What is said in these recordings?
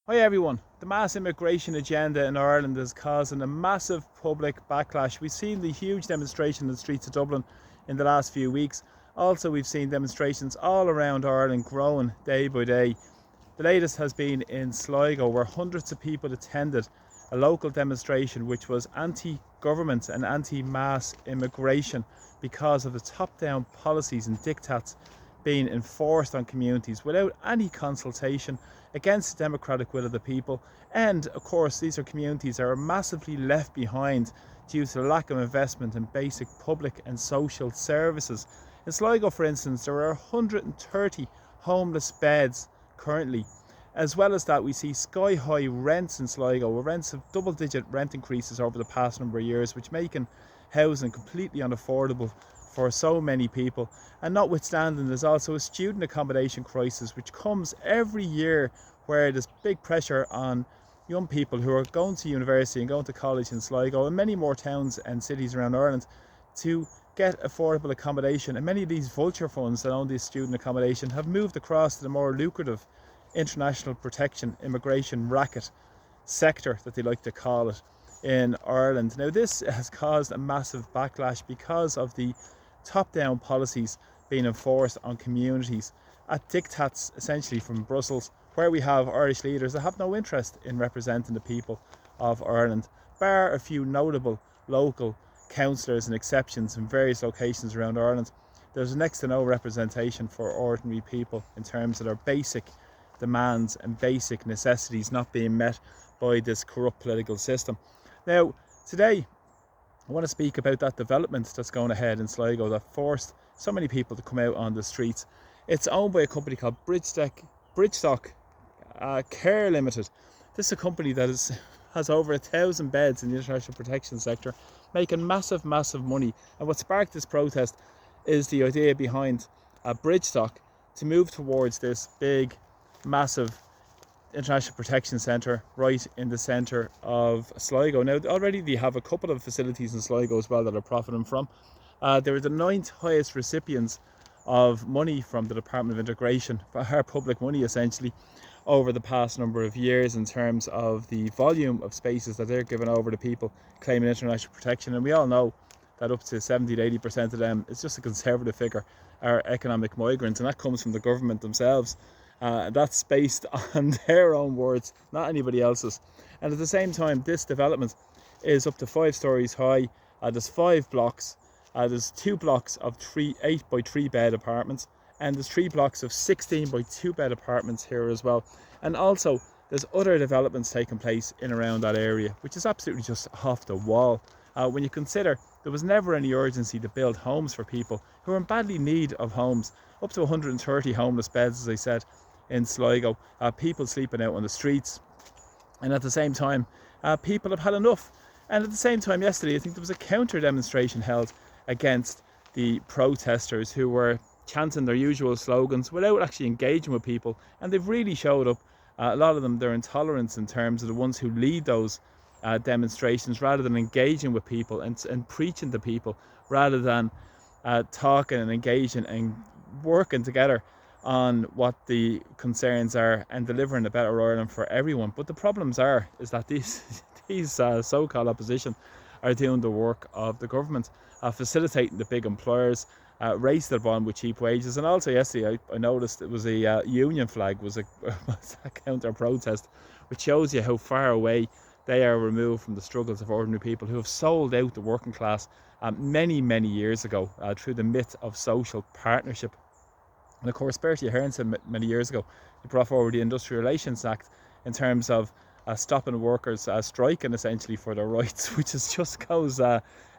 Hi everyone. The mass immigration agenda in Ireland is causing a massive public backlash. We've seen the huge demonstration in the streets of Dublin in the last few weeks. Also, we've seen demonstrations all around Ireland growing day by day. The latest has been in Sligo, where hundreds of people attended a local demonstration which was anti-government and anti-mass immigration because of the top-down policies and diktats being enforced on communities without any consultation, against the democratic will of the people. And of course, these are communities that are massively left behind due to the lack of investment in basic public and social services. In Sligo, for instance, there are 130 homeless beds currently. As well as that, we see sky high rents in Sligo, where rents have double digit rent increases over the past number of years, which making housing completely unaffordable for so many people. And notwithstanding, there's also a student accommodation crisis which comes every year, where there's big pressure on young people who are going to university and going to college in Sligo and many more towns and cities around Ireland to get affordable accommodation. And many of these vulture funds that own this student accommodation have moved across to the more lucrative international protection immigration racket sector, that they like to call it, in Ireland. Now, this has caused a massive backlash because of the top-down policies being enforced on communities at diktats essentially from Brussels, where we have Irish leaders that have no interest in representing the people of Ireland, bar a few notable local councillors and exceptions in various locations around Ireland. There's next to no representation for ordinary people in terms of their basic demands and basic necessities not being met by this corrupt political system. Now, today I want to speak about that development that's going ahead in Sligo that forced so many people to come out on the streets. It's owned by a company called Bridtock Care Limited. This is a company that has over 1,000 beds in the international protection sector, making massive money. And what sparked this protest is the idea behind Bridtock to move towards this big, massive international protection centre right in the centre of Sligo. Now, already they have a couple of facilities in Sligo as well that are profiting from. They were the 9th highest recipients of money from the Department of Integration, our public money essentially, over the past number of years in terms of the volume of spaces that they're giving over to people claiming international protection. And we all know that up to 70 to 80% of them, it's just a conservative figure, are economic migrants, and that comes from the government themselves. That's based on their own words, not anybody else's. And at the same time, this development is up to 5 stories high. There's 5 blocks. There's 2 blocks of 8 by 3 bed apartments, and there's 3 blocks of 16 by 2 bed apartments here as well. And also there's other developments taking place in around that area, which is absolutely just off the wall. When you consider there was never any urgency to build homes for people who are in badly need of homes. Up to 130 homeless beds, as I said, in Sligo, people sleeping out on the streets, and at the same time people have had enough. And at the same time, yesterday I think there was a counter demonstration held against the protesters who were chanting their usual slogans without actually engaging with people, and they've really showed up, a lot of them, their intolerance in terms of the ones who lead those demonstrations, rather than engaging with people and preaching to people, rather than talking and engaging and working together on what the concerns are and delivering a better Ireland for everyone. But the problems is that these so-called opposition are doing the work of the government, facilitating the big employers, race their bond with cheap wages. And also yesterday I noticed it was a union flag was a counter protest, which shows you how far away they are removed from the struggles of ordinary people who have sold out the working class many years ago through the myth of social partnership. And of course, Bertie Ahern said many years ago, he brought forward the Industrial Relations Act in terms of stopping workers striking essentially for their rights, which just goes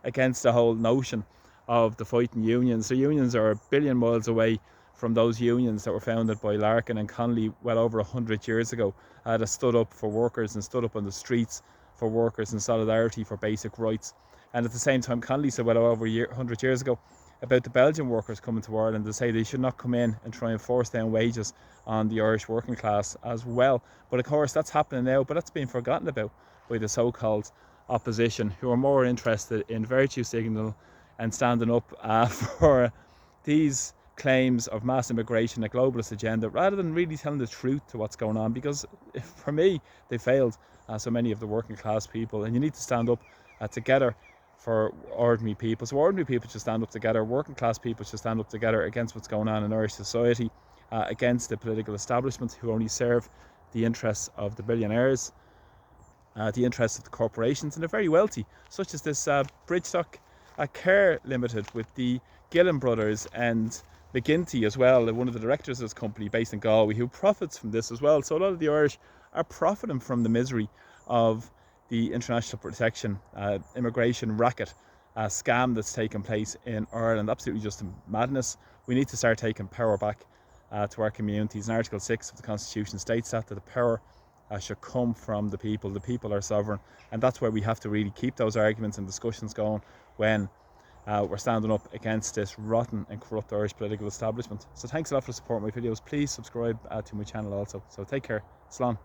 against the whole notion of the fighting unions. So unions are a billion miles away from those unions that were founded by Larkin and Connolly well over 100 years ago, that stood up for workers and stood up on the streets for workers in solidarity for basic rights. And at the same time, Connolly said well over 100 years ago about the Belgian workers coming to Ireland to say they should not come in and try and force down wages on the Irish working class as well. But of course that's happening now, but that's been forgotten about by the so-called opposition, who are more interested in virtue signal and standing up for these claims of mass immigration, a globalist agenda, rather than really telling the truth to what's going on. Because for me, they failed so many of the working class people, and you need to stand up together for ordinary people. So ordinary people should stand up together, working class people should stand up together against what's going on in Irish society, against the political establishment who only serve the interests of the billionaires, the interests of the corporations and the very wealthy, such as this Bridtock Care Limited with the Gillen brothers and McGinty as well, one of the directors of this company based in Galway, who profits from this as well. So a lot of the Irish are profiting from the misery of the international protection immigration racket scam that's taken place in Ireland. Absolutely just madness. We need to start taking power back to our communities. And Article 6 of the Constitution states that the power should come from the people. The people are sovereign, and that's where we have to really keep those arguments and discussions going when we're standing up against this rotten and corrupt Irish political establishment. So thanks a lot for supporting my videos. Please subscribe to my channel also. So take care. Slán.